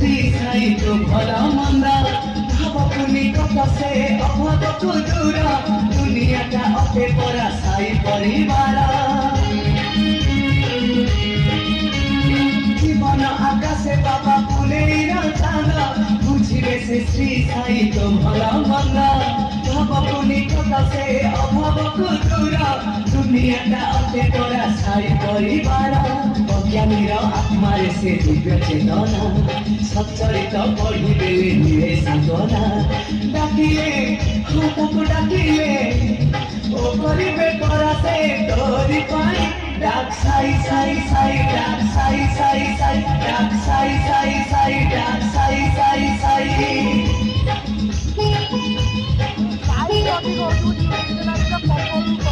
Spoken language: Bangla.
শ্রী সাই তো ভলা মন্দা ভাবপুনি কথা সে অভাবକୁ দূর দুনিয়াটা অতে পরা সাই পরিবার জীবন আকাশে বাবা ফুলের চাঁদ বুঝিবে সে শ্রী সাই তো ভলা মন্দা ভাবপুনি কথা সে অভাবକୁ দূর দুনিয়াটা অতে পরা সাই পরিবার অজ্ঞানীর আত্মারে সে দিব্য চেতনা সচ্চরিত পড়িবে নিরে সাধনা ডাকিলে তাকে ডাকিলে ও করিবে পরা সে তোরি পাই ডাক সাই সাই সাই ডাক সাই সাই সাই ডাক সাই সাই সাই ডাক সাই সাই সাই তাই অনেক অর্থ